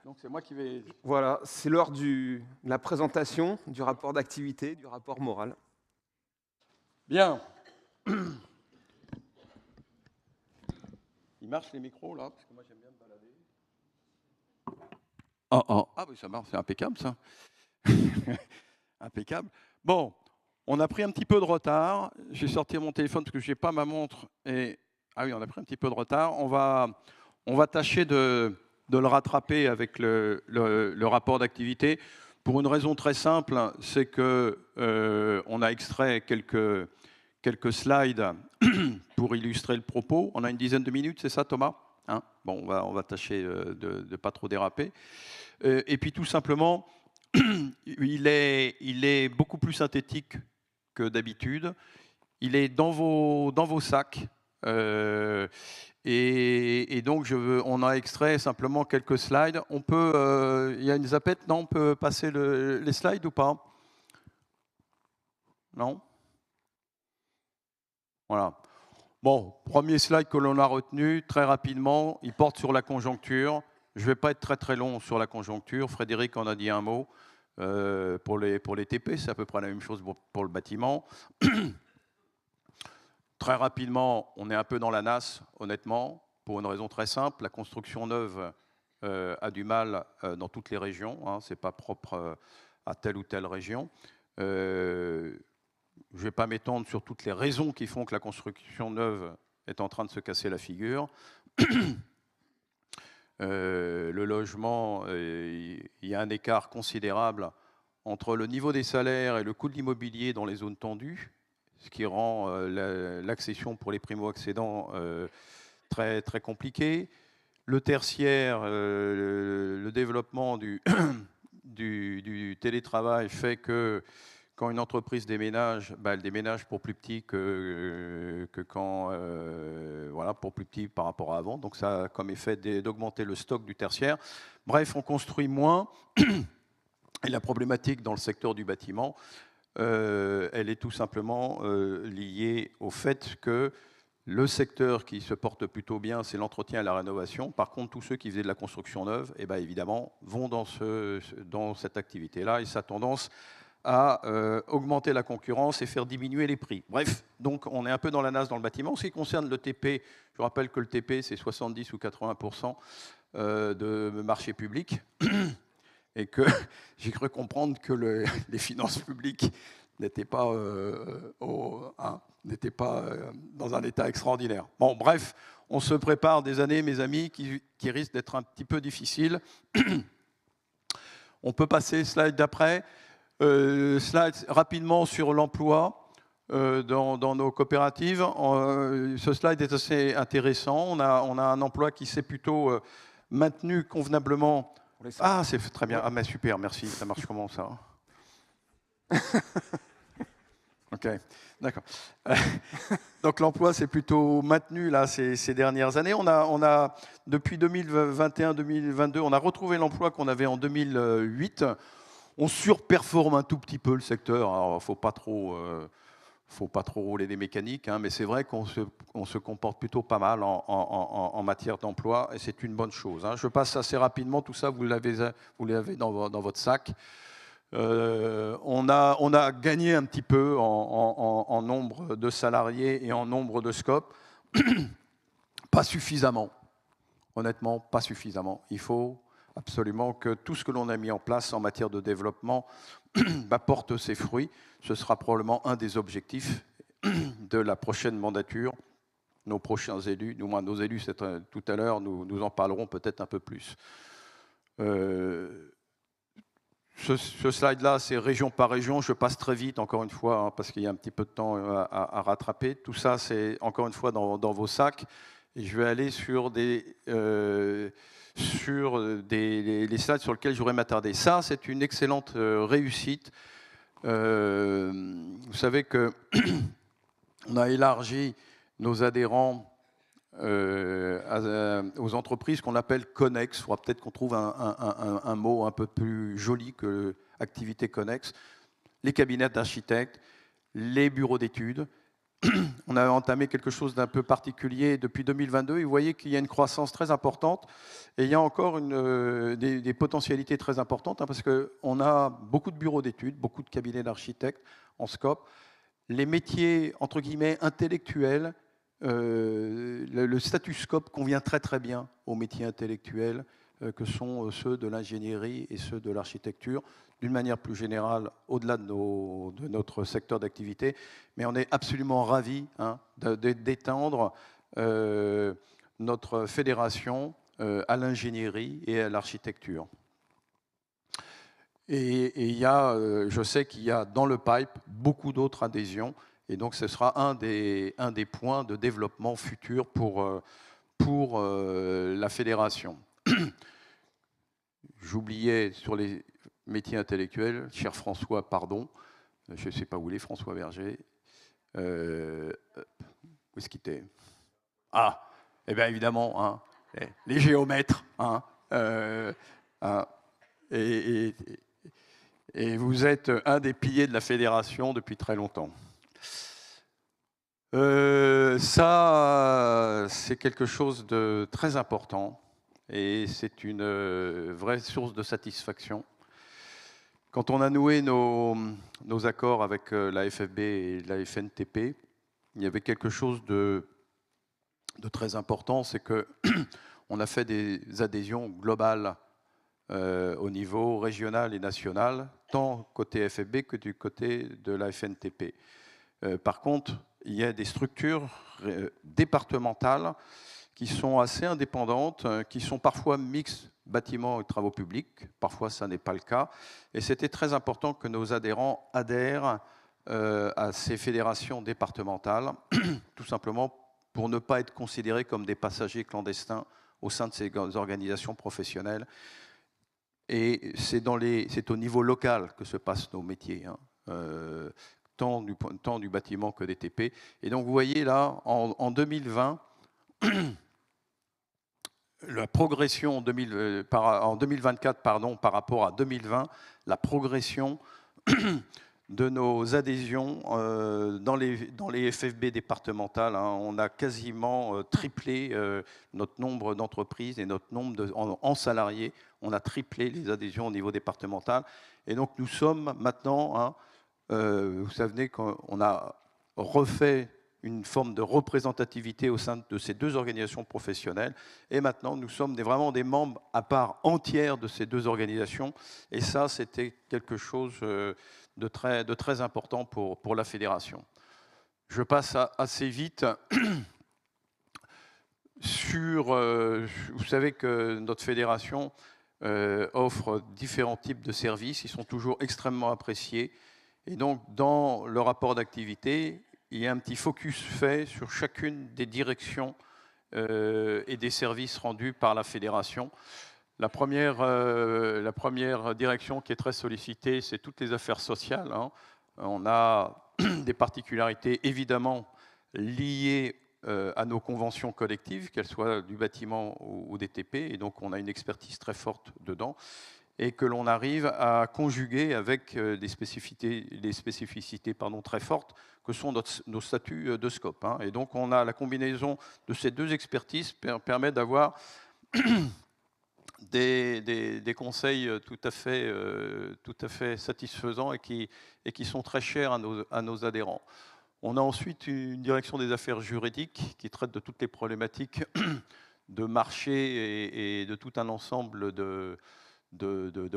Donc c'est moi qui vais... Voilà, c'est l'heure de la présentation du rapport d'activité, du rapport moral. Bien. Il marche les micros là? Parce que moi j'aime bien me balader. Ah oui, ça marche, c'est impeccable ça. Impeccable. Bon, on a pris un petit peu de retard. J'ai sorti mon téléphone parce que je n'ai pas ma montre. Ah oui, on a pris un petit peu de retard. On va tâcher de le rattraper avec le rapport d'activité. Pour une raison très simple, c'est qu'on a extrait quelques slides pour illustrer le propos. On a une dizaine de minutes, c'est ça Thomas, hein? Bon, on va tâcher de ne pas trop déraper. Et puis tout simplement, il est beaucoup plus synthétique que d'habitude. Il est dans vos sacs. Et donc, on a extrait simplement quelques slides. Il y a une zappette, non? On peut passer les slides ou pas? Non? Voilà. Bon, premier slide que l'on a retenu, très rapidement, il porte sur la conjoncture. Je ne vais pas être très très long sur la conjoncture. Frédéric en a dit un mot. Pour les TP, c'est à peu près la même chose pour le bâtiment. Très rapidement, on est un peu dans la nasse, honnêtement, pour une raison très simple. La construction neuve a du mal dans toutes les régions. Hein, ce n'est pas propre à telle ou telle région. Je ne vais pas m'étendre sur toutes les raisons qui font que la construction neuve est en train de se casser la figure. Le logement, il y a un écart considérable entre le niveau des salaires et le coût de l'immobilier dans les zones tendues, ce qui rend l'accession pour les primo-accédants très, très compliquée. Le tertiaire, le développement du télétravail fait que quand une entreprise déménage, elle déménage pour plus petit que quand, voilà, pour plus petit par rapport à avant. Donc ça a comme effet d'augmenter le stock du tertiaire. Bref, on construit moins. Et la problématique dans le secteur du bâtiment, elle est tout simplement liée au fait que le secteur qui se porte plutôt bien, c'est l'entretien et la rénovation. Par contre, tous ceux qui faisaient de la construction neuve, évidemment, vont dans cette activité-là. Et ça a tendance à augmenter la concurrence et faire diminuer les prix. Bref, donc on est un peu dans la nasse dans le bâtiment. En ce qui concerne le TP, je rappelle que le TP, c'est 70 ou 80% de marché public. Et que j'ai cru comprendre que les finances publiques n'étaient pas, dans un état extraordinaire. Bon, bref, on se prépare des années, mes amis, qui risquent d'être un petit peu difficiles. On peut passer slide d'après. Slide rapidement sur l'emploi dans nos coopératives. Ce slide est assez intéressant. On a un emploi qui s'est plutôt maintenu convenablement. Ah, c'est très bien. Ah, mais super, merci. Ça marche comment, ça? OK, d'accord. Donc l'emploi s'est plutôt maintenu là ces dernières années. On a depuis 2021-2022, on a retrouvé l'emploi qu'on avait en 2008. On surperforme un tout petit peu le secteur. Alors, faut pas trop rouler des mécaniques, hein, mais c'est vrai qu'on se comporte plutôt pas mal en matière d'emploi, et c'est une bonne chose. Hein. Je passe assez rapidement, tout ça, vous l'avez dans votre sac. On a gagné un petit peu en nombre de salariés et en nombre de scopes. Pas suffisamment. Honnêtement, pas suffisamment. Il faut absolument que tout ce que l'on a mis en place en matière de développement porte ses fruits. Ce sera probablement un des objectifs de la prochaine mandature. Nos prochains élus, du moins nos élus tout à l'heure, nous en parlerons peut-être un peu plus. Ce slide-là, c'est région par région. Je passe très vite, encore une fois, hein, parce qu'il y a un petit peu de temps à rattraper. Tout ça, c'est encore une fois dans vos sacs. Et je vais aller sur les slides sur lesquels j'aurais m'attarder. Ça, c'est une excellente réussite. Vous savez qu'on a élargi nos adhérents aux entreprises qu'on appelle connexes. Il faudra peut-être qu'on trouve un mot un peu plus joli que activité connexe. Les cabinets d'architectes, les bureaux d'études, on a entamé quelque chose d'un peu particulier depuis 2022. Et vous voyez qu'il y a une croissance très importante et il y a encore des potentialités très importantes parce qu'on a beaucoup de bureaux d'études, beaucoup de cabinets d'architectes en scope. Les métiers, entre guillemets, intellectuels, le statut scope convient très très bien aux métiers intellectuels que sont ceux de l'ingénierie et ceux de l'architecture, d'une manière plus générale, au-delà de notre secteur d'activité. Mais on est absolument ravis d'étendre notre fédération à l'ingénierie et à l'architecture. Et je sais qu'il y a dans le pipe beaucoup d'autres adhésions, et donc ce sera un des points de développement futur pour la fédération. J'oubliais sur les métiers intellectuels, cher François, pardon, je ne sais pas où il est, François Berger. Où est-ce qu'il était? Ah, eh bien évidemment, hein, les géomètres. Et vous êtes un des piliers de la fédération depuis très longtemps. Ça, c'est quelque chose de très important et c'est une vraie source de satisfaction. Quand on a noué nos accords avec la FFB et la FNTP, il y avait quelque chose de très important, c'est qu'on a fait des adhésions globales au niveau régional et national, tant côté FFB que du côté de la FNTP. Par contre, il y a des structures départementales qui sont assez indépendantes, qui sont parfois mixtes bâtiments et travaux publics, parfois ça n'est pas le cas. Et c'était très important que nos adhérents adhèrent à ces fédérations départementales, tout simplement pour ne pas être considérés comme des passagers clandestins au sein de ces organisations professionnelles. Et c'est au niveau local que se passent nos métiers, tant du bâtiment que des TP. Et donc vous voyez là, en 2020, la progression en 2024 par rapport à 2020, la progression de nos adhésions dans les FFB départementales. On a quasiment triplé notre nombre d'entreprises et notre nombre en salariés. On a triplé les adhésions au niveau départemental. Et donc nous sommes maintenant, vous savez qu'on a refait une forme de représentativité au sein de ces deux organisations professionnelles. Et maintenant, nous sommes vraiment des membres à part entière de ces deux organisations. Et ça, c'était quelque chose de très important pour la fédération. Je passe assez vite sur... vous savez que notre fédération offre différents types de services. Ils sont toujours extrêmement appréciés. Et donc, dans le rapport d'activité, il y a un petit focus fait sur chacune des directions et des services rendus par la fédération. La première direction qui est très sollicitée, c'est toutes les affaires sociales. On a des particularités évidemment liées à nos conventions collectives, qu'elles soient du bâtiment ou des TP, et donc on a une expertise très forte dedans, et que l'on arrive à conjuguer avec des spécificités très fortes que sont nos statuts de scope. Et donc on a la combinaison de ces deux expertises permet d'avoir des conseils tout à fait satisfaisants et qui sont très chers à nos adhérents. On a ensuite une direction des affaires juridiques qui traite de toutes les problématiques de marché et de tout un ensemble de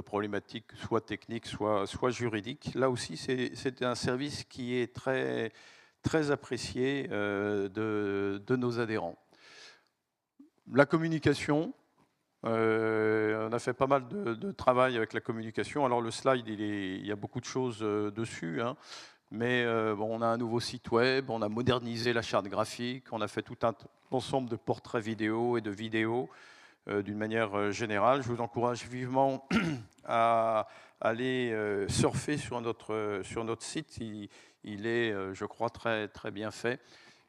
problématiques, soit techniques, soit juridiques. Là aussi, c'est un service qui est très, très apprécié de nos adhérents. La communication, on a fait pas mal de travail avec la communication. Alors le slide, il y a beaucoup de choses dessus, mais bon, on a un nouveau site web, on a modernisé la charte graphique, on a fait tout un ensemble de portraits vidéo et de vidéos. D'une manière générale. Je vous encourage vivement à aller surfer sur notre site. Il est, je crois, très, très bien fait.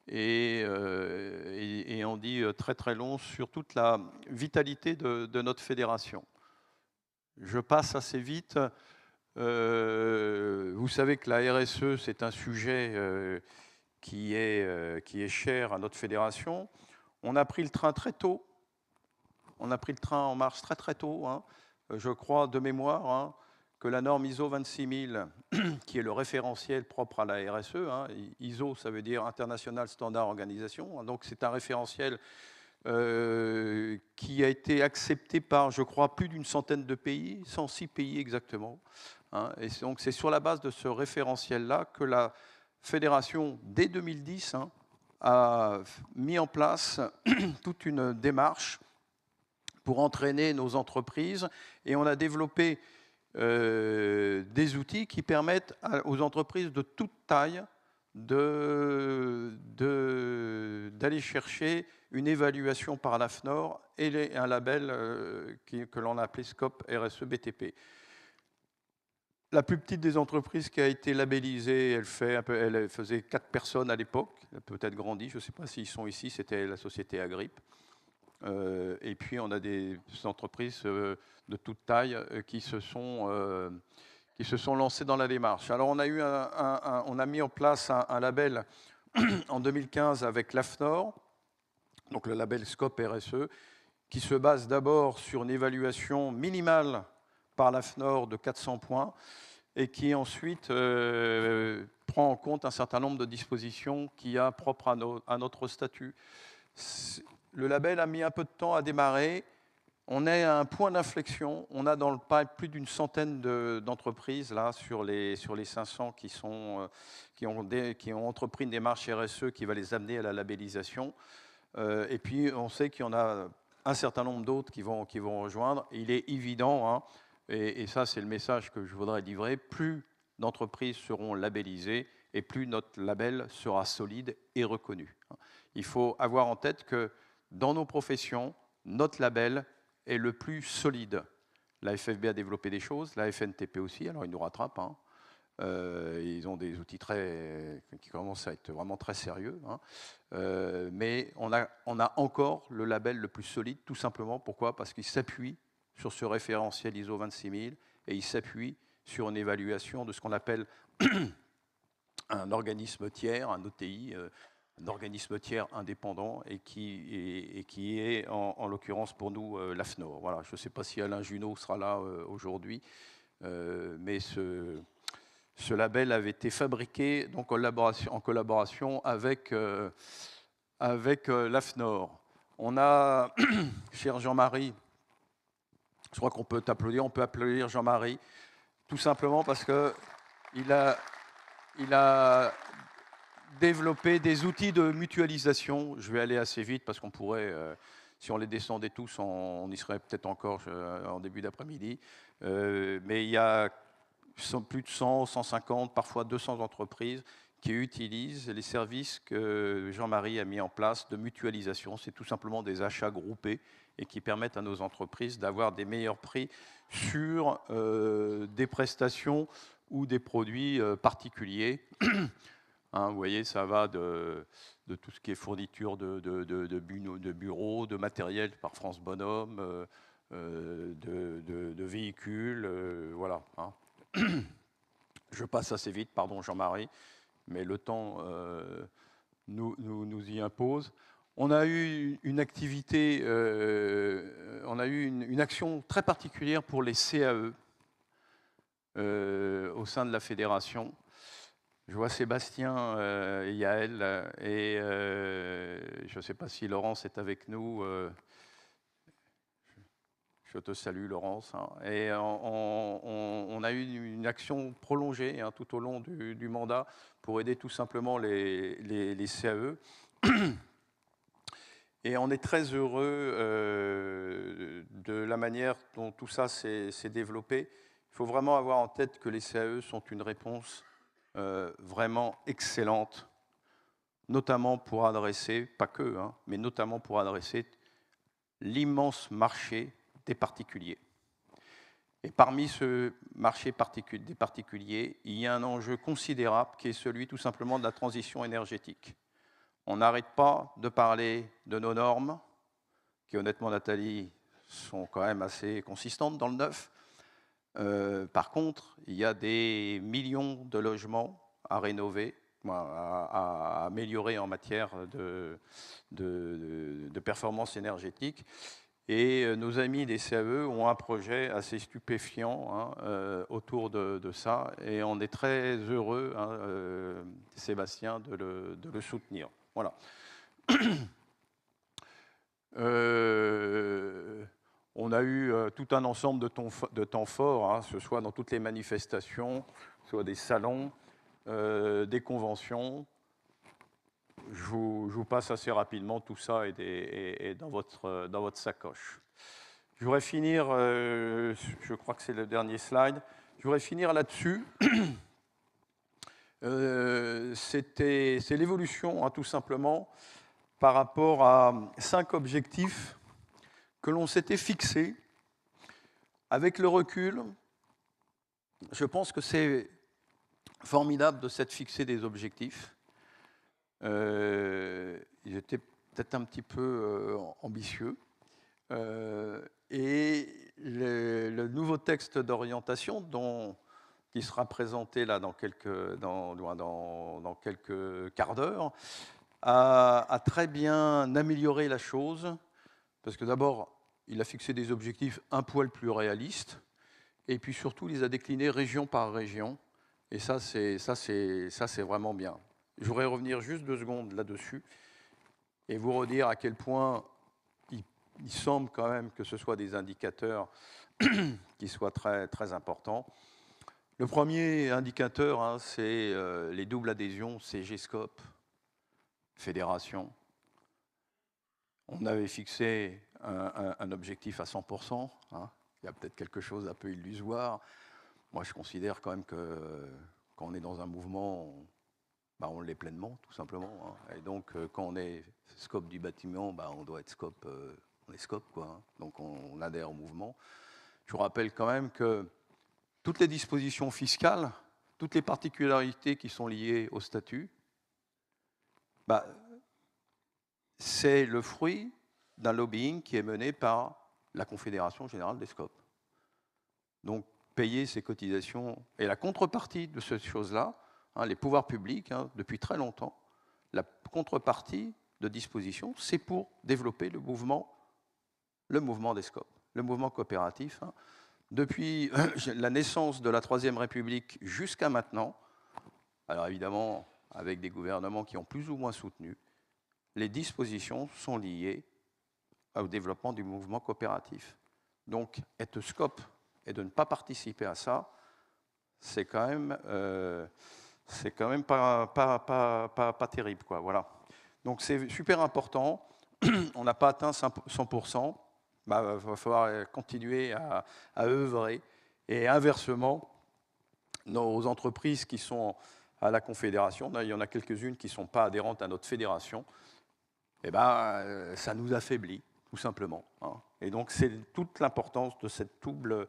Et on dit très, très long sur toute la vitalité de notre fédération. Je passe assez vite. Vous savez que la RSE, c'est un sujet qui est cher à notre fédération. On a pris le train très tôt. On a pris le train en marche très très tôt. Hein. Je crois de mémoire hein, que la norme ISO 26000, qui est le référentiel propre à la RSE, hein, ISO ça veut dire International Standard Organization, hein, donc c'est un référentiel qui a été accepté par, je crois, plus d'une centaine de pays, 106 pays exactement. Hein, et donc c'est sur la base de ce référentiel-là que la fédération, dès 2010, hein, a mis en place toute une démarche pour entraîner nos entreprises, et on a développé des outils qui permettent aux entreprises de toute taille d'aller chercher une évaluation par l'AFNOR et un label que l'on a appelé Scope RSE BTP. La plus petite des entreprises qui a été labellisée, elle faisait 4 personnes à l'époque, elle a peut-être grandi, je ne sais pas s'ils sont ici, c'était la société Agrip. Et puis on a des entreprises de toute taille qui se sont lancées dans la démarche. Alors on a mis en place un label en 2015 avec l'AFNOR, donc le label Scope RSE, qui se base d'abord sur une évaluation minimale par l'AFNOR de 400 points et qui ensuite prend en compte un certain nombre de dispositions qu'il y a propres à notre statut. Le label a mis un peu de temps à démarrer. On est à un point d'inflexion. On a dans le pipe plus d'une centaine d'entreprises là, sur les 500 qui ont entrepris une démarche RSE qui va les amener à la labellisation. Et puis, on sait qu'il y en a un certain nombre d'autres qui vont rejoindre. Il est évident, hein, et ça, c'est le message que je voudrais livrer, plus d'entreprises seront labellisées et plus notre label sera solide et reconnu. Il faut avoir en tête que dans nos professions, notre label est le plus solide. La FFB a développé des choses, la FNTP aussi, alors ils nous rattrapent. Hein. Ils ont des outils qui commencent à être vraiment très sérieux. Hein. Mais on a encore le label le plus solide, tout simplement. Pourquoi? Parce qu'il s'appuie sur ce référentiel ISO 26000 et il s'appuie sur une évaluation de ce qu'on appelle un organisme tiers, un OTI, un organisme tiers indépendant et qui est en l'occurrence pour nous l'AFNOR. Voilà, je ne sais pas si Alain Junot sera là aujourd'hui, mais ce label avait été fabriqué donc en collaboration avec l'AFNOR. On a, cher Jean-Marie, je crois qu'on peut t'applaudir, on peut applaudir Jean-Marie, tout simplement parce qu'il a développer des outils de mutualisation. Je vais aller assez vite parce qu'on pourrait, si on les descendait tous, on y serait peut-être encore en début d'après-midi. Mais il y a plus de 100, 150, parfois 200 entreprises qui utilisent les services que Jean-Marie a mis en place de mutualisation. C'est tout simplement des achats groupés et qui permettent à nos entreprises d'avoir des meilleurs prix sur des prestations ou des produits particuliers. Hein, vous voyez, ça va de tout ce qui est fourniture de bureaux, de matériel par France Bonhomme, de véhicules, voilà. Hein. Je passe assez vite, pardon Jean-Marie, mais le temps nous y impose. On a eu une activité, on a eu une action très particulière pour les CAE au sein de la fédération. Je vois Sébastien et Yaël, et je ne sais pas si Laurence est avec nous. Je te salue, Laurence. Hein. Et on a eu une action prolongée hein, tout au long du mandat pour aider tout simplement les CAE. Et on est très heureux de la manière dont tout ça s'est développé. Il faut vraiment avoir en tête que les CAE sont une réponse vraiment excellente, notamment pour adresser, pas que, hein, mais notamment pour adresser l'immense marché des particuliers. Et parmi ce marché des particuliers, il y a un enjeu considérable qui est celui tout simplement de la transition énergétique. On n'arrête pas de parler de nos normes, qui honnêtement, Nathalie, sont quand même assez consistantes dans le neuf. Par contre, il y a des millions de logements à rénover à améliorer en matière de performance énergétique. Et nos amis des CAE ont un projet assez stupéfiant autour de ça, et on est très heureux, Sébastien, de le soutenir. Voilà. On a eu tout un ensemble de temps forts, ce soit dans toutes les manifestations, soit des salons, des conventions. Je vous passe assez rapidement tout ça est dans votre sacoche. Je voudrais finir, je crois que c'est le dernier slide, je voudrais finir là-dessus. C'est l'évolution, tout simplement, par rapport à 5 objectifs que l'on s'était fixés. Avec le recul, je pense que c'est formidable de s'être fixé des objectifs. J'étais peut-être un petit peu ambitieux. Et le nouveau texte d'orientation qui sera présenté là dans quelques quarts d'heure a très bien amélioré la chose, parce que d'abord, il a fixé des objectifs un poil plus réalistes, et puis surtout, il les a déclinés région par région, et ça, c'est vraiment bien. Je voudrais revenir juste 2 secondes là-dessus, et vous redire à quel point il semble quand même que ce soit des indicateurs qui soient très, très importants. Le premier indicateur, c'est les doubles adhésions CG-Scope, fédération. On avait fixé un objectif à 100%. Il y a peut-être quelque chose d'un peu illusoire. Moi, je considère quand même que quand on est dans un mouvement, on l'est pleinement, tout simplement. Et donc, quand on est scope du bâtiment, on doit être scope, on est scope, quoi. Donc, on adhère au mouvement. Je vous rappelle quand même que toutes les dispositions fiscales, toutes les particularités qui sont liées au statut, c'est le fruit d'un lobbying qui est mené par la Confédération générale des scopes. Donc, payer ces cotisations, et la contrepartie de cette chose-là, les pouvoirs publics, depuis très longtemps, la contrepartie de disposition, c'est pour développer le mouvement des scopes, le mouvement coopératif. Depuis la naissance de la Troisième République jusqu'à maintenant, alors évidemment, avec des gouvernements qui ont plus ou moins soutenu, les dispositions sont liées au développement du mouvement coopératif. Donc, être scope et de ne pas participer à ça, c'est quand même pas terrible, quoi. Voilà. Donc, c'est super important. On n'a pas atteint 100%. Il va falloir continuer à œuvrer. Et inversement, nos entreprises qui sont à la Confédération, il y en a quelques-unes qui ne sont pas adhérentes à notre fédération, ça nous affaiblit, tout simplement. Et donc, c'est toute l'importance de cette double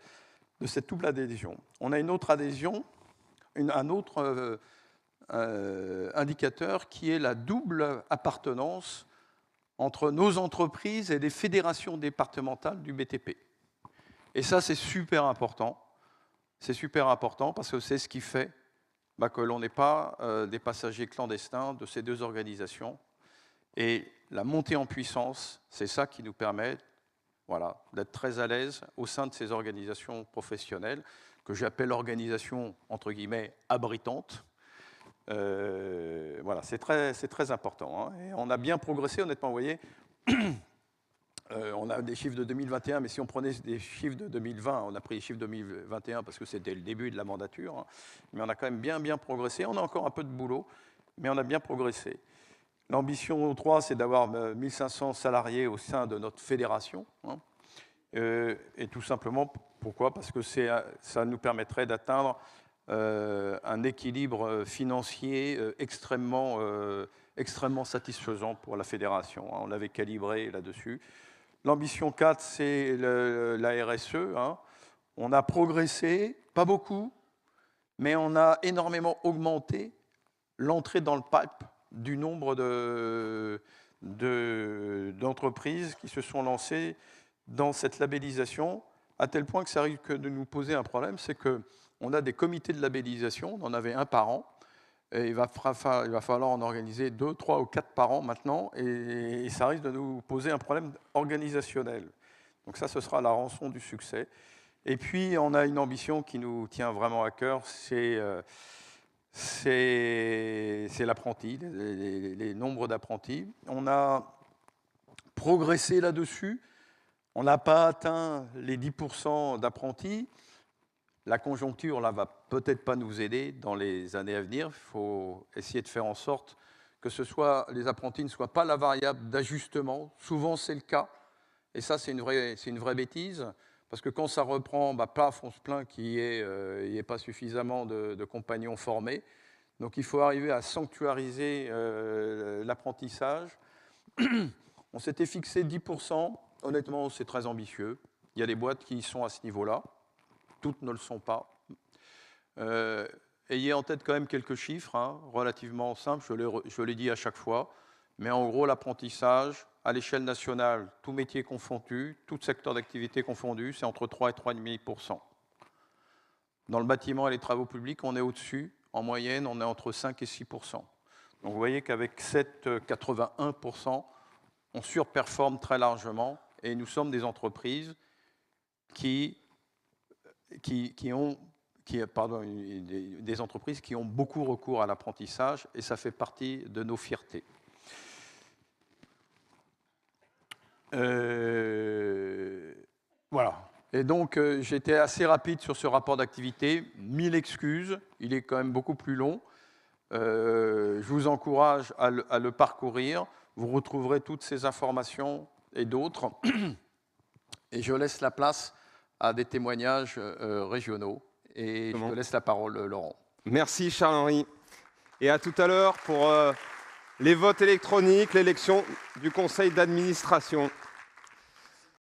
adhésion. On a une autre adhésion, un autre indicateur qui est la double appartenance entre nos entreprises et les fédérations départementales du BTP. Et ça, c'est super important. C'est super important parce que c'est ce qui fait que l'on n'est pas des passagers clandestins de ces 2 organisations. Et la montée en puissance, c'est ça qui nous permet d'être très à l'aise au sein de ces organisations professionnelles, que j'appelle organisations, entre guillemets, abritantes. C'est très important. Et on a bien progressé, honnêtement, vous voyez. On a des chiffres de 2021, mais si on prenait des chiffres de 2020, on a pris les chiffres de 2021 parce que c'était le début de la mandature, mais on a quand même bien progressé. On a encore un peu de boulot, mais on a bien progressé. L'ambition 3, c'est d'avoir 1500 salariés au sein de notre fédération. Et tout simplement, pourquoi ? Parce que ça nous permettrait d'atteindre un équilibre financier extrêmement satisfaisant pour la fédération. On l'avait calibré là-dessus. L'ambition 4, c'est la RSE. On a progressé, pas beaucoup, mais on a énormément augmenté l'entrée dans le pipe du nombre d'entreprises qui se sont lancées dans cette labellisation, à tel point que ça risque de nous poser un problème, c'est qu'on a des comités de labellisation, on en avait un par an, Et il va falloir en organiser 2, 3 ou 4 par an maintenant, et ça risque de nous poser un problème organisationnel. Donc ça, ce sera la rançon du succès. Et puis, on a une ambition qui nous tient vraiment à cœur, c'est l'apprenti, les nombres d'apprentis. On a progressé là-dessus. On n'a pas atteint les 10% d'apprentis. La conjoncture, là, va peut-être pas nous aider dans les années à venir. Il faut essayer de faire en sorte que les apprentis ne soient pas la variable d'ajustement. Souvent, c'est le cas. Et ça, c'est une vraie bêtise. Parce que quand ça reprend, paf, on se plaint qu'il n'y ait pas suffisamment de compagnons formés. Donc, il faut arriver à sanctuariser l'apprentissage. On s'était fixé 10%. Honnêtement, c'est très ambitieux. Il y a des boîtes qui sont à ce niveau-là. Toutes ne le sont pas. Ayez en tête quand même quelques chiffres, relativement simples, je l'ai dit à chaque fois. Mais en gros, l'apprentissage, à l'échelle nationale, tout métier confondu, tout secteur d'activité confondu, c'est entre 3 et 3,5%. Dans le bâtiment et les travaux publics, on est au-dessus. En moyenne, on est entre 5 et 6%. Donc vous voyez qu'avec 7,81%, on surperforme très largement. Et nous sommes des entreprises des entreprises qui ont beaucoup recours à l'apprentissage, et ça fait partie de nos fiertés. Voilà. Et donc, j'étais assez rapide sur ce rapport d'activité. 1000 excuses, il est quand même beaucoup plus long. Je vous encourage à le parcourir. Vous retrouverez toutes ces informations et d'autres. Et je laisse la place à des témoignages régionaux. Et je te laisse la parole, Laurent. Merci, Charles-Henri. Et à tout à l'heure pour les votes électroniques, l'élection du conseil d'administration.